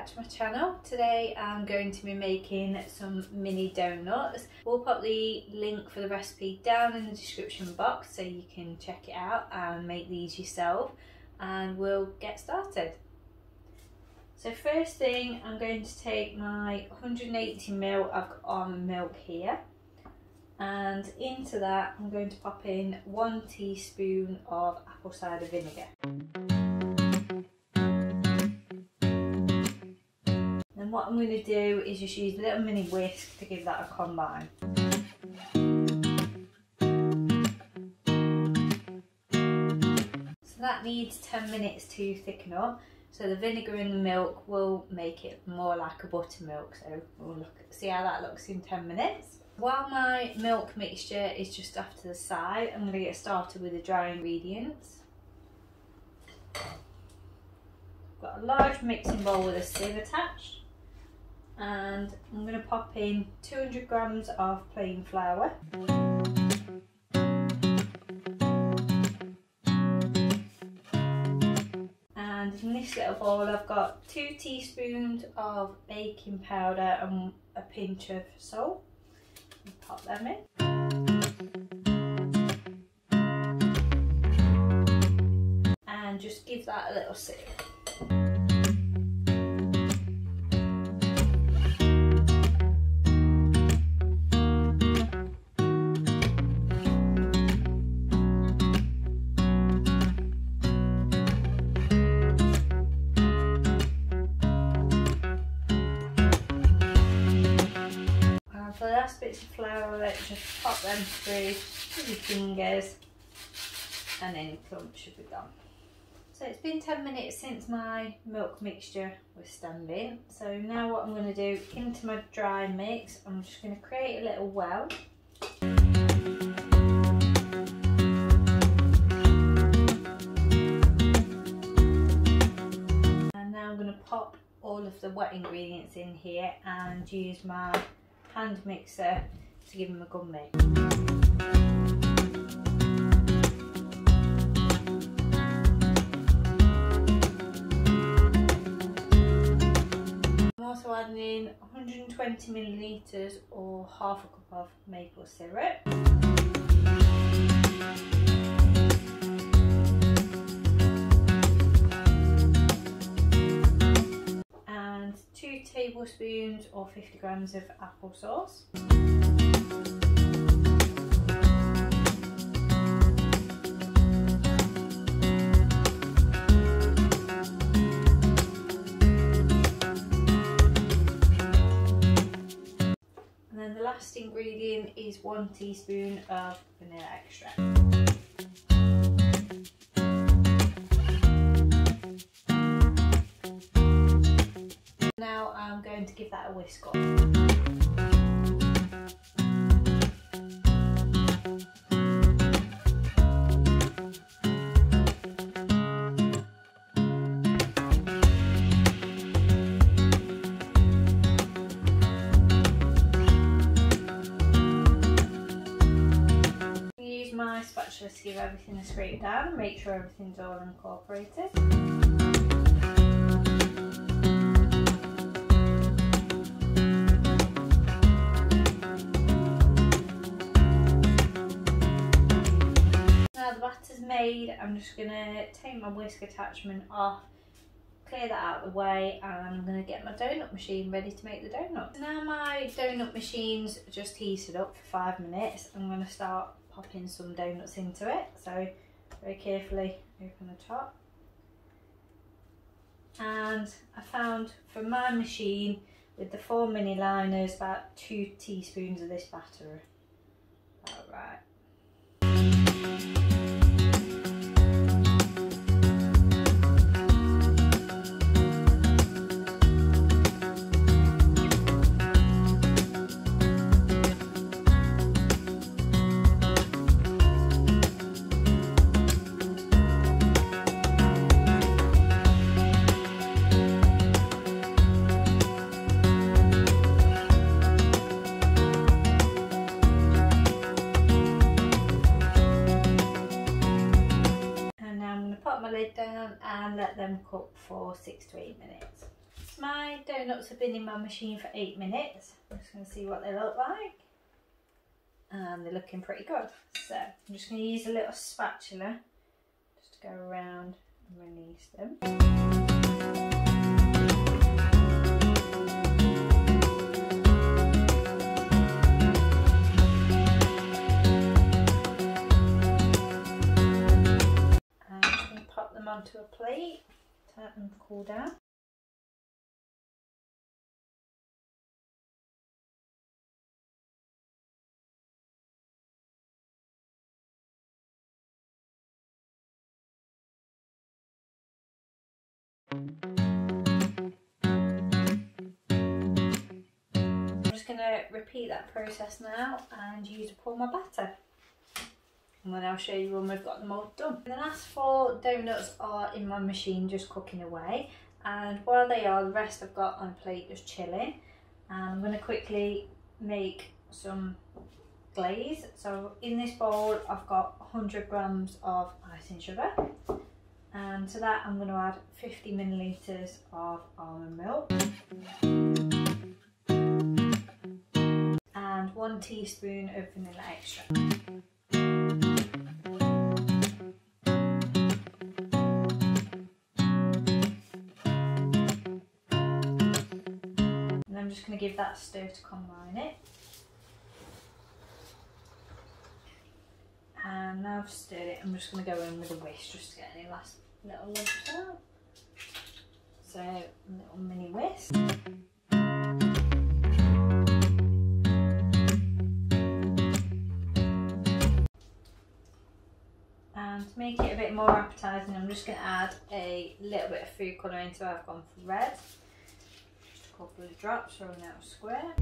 back to my channel. Today I'm going to be making some mini donuts. We'll put the link for the recipe down in the description box so you can check it out and make these yourself, and we'll get started. So first thing, I'm going to take my 180ml of almond milk here, and into that I'm going to pop in 1 teaspoon of apple cider vinegar. And what I'm going to do is just use a little mini whisk to give that a combine. So that needs 10 minutes to thicken up. So the vinegar in the milk will make it more like a buttermilk. So we'll see how that looks in 10 minutes. While my milk mixture is just off to the side, I'm going to get started with the dry ingredients. I've got a large mixing bowl with a sieve attached, and I'm going to pop in 200 grams of plain flour, and in this little bowl I've got 2 teaspoons of baking powder and a pinch of salt. Pop them in. And just give that a little stir. For the last bits of flour, let's just pop them through with your fingers, and any clumps should be gone. So it's been 10 minutes since my milk mixture was standing. So now what I'm going to do, into my dry mix, I'm just going to create a little well. And now I'm going to pop all of the wet ingredients in here and use my hand mixer to give them a good mix. I'm also adding in 120 milliliters or half a cup of maple syrup. And 2 tablespoons or 50 grams of applesauce. And then the last ingredient is 1 teaspoon of vanilla extract. Now I'm going to give that a whisk up. Use my spatula to give everything a scrape down, make sure everything's all incorporated. Now the batter's made, I'm just going to take my whisk attachment off, clear that out of the way, and I'm going to get my donut machine ready to make the donuts. Now my donut machine's just heated up for 5 minutes. I'm going to start popping some donuts into it. So very carefully open the top. And I found for my machine with the 4 mini liners about 2 teaspoons of this batter. About right. lid down and let them cook for 6 to 8 minutes. My donuts have been in my machine for 8 minutes. I'm just going to see what they look like. And they're looking pretty good. So I'm just going to use a little spatula just to go around and release them. And I'm just going to pop them onto a plate, let them cool down. I'm just going to repeat that process now and use to pour my batter. And then I'll show you when we've got them all done. The last 4 donuts are in my machine just cooking away, and while they are, the rest I've got on a plate just chilling. And I'm going to quickly make some glaze. So in this bowl I've got 100 grams of icing sugar, and to that I'm going to add 50 milliliters of almond milk and 1 teaspoon of vanilla extract. And I'm just going to give that a stir to combine it. And now I've stirred it, I'm just going to go in with a whisk just to get any last little lumps out. So a little mini whisk. And to make it a bit more appetising, I'm just going to add a little bit of food colouring, so I've gone for red. Just a couple of drops for a little square.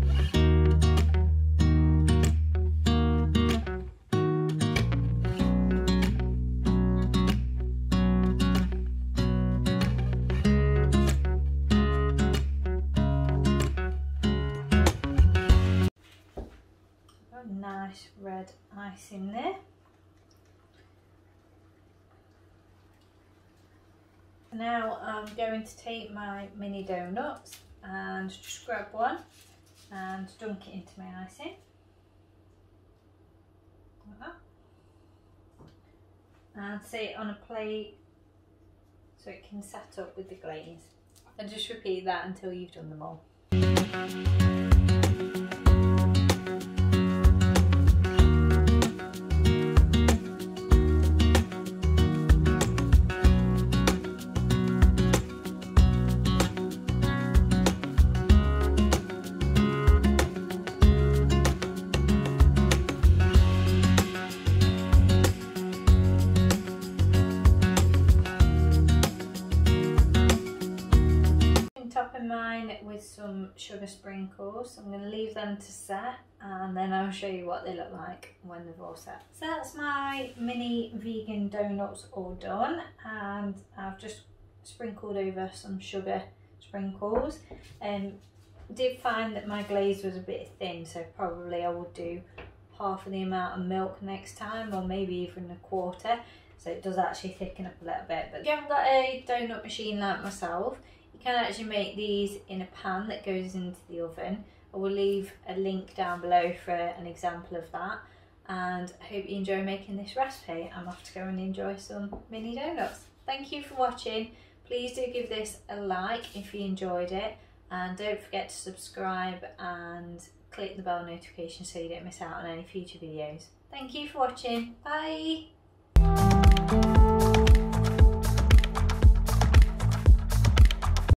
Nice red icing there. Now I'm going to take my mini donuts and just grab one and dunk it into my icing. Like that. And set it on a plate so it can set up with the glaze. And just repeat that until you've done them all. Topping mine with some sugar sprinkles. I'm going to leave them to set and then I'll show you what they look like when they've all set. So that's my mini vegan donuts all done, and I've just sprinkled over some sugar sprinkles. Did find that my glaze was a bit thin, so probably I would do half of the amount of milk next time, or maybe even a quarter, so it does actually thicken up a little bit. But if you haven't got a donut machine like myself, you can actually make these in a pan that goes into the oven. I will leave a link down below for an example of that, and I hope you enjoy making this recipe. I'm off to go and enjoy some mini donuts. Thank you for watching. Please do give this a like if you enjoyed it, and don't forget to subscribe and click the bell notification so you don't miss out on any future videos. Thank you for watching. Bye!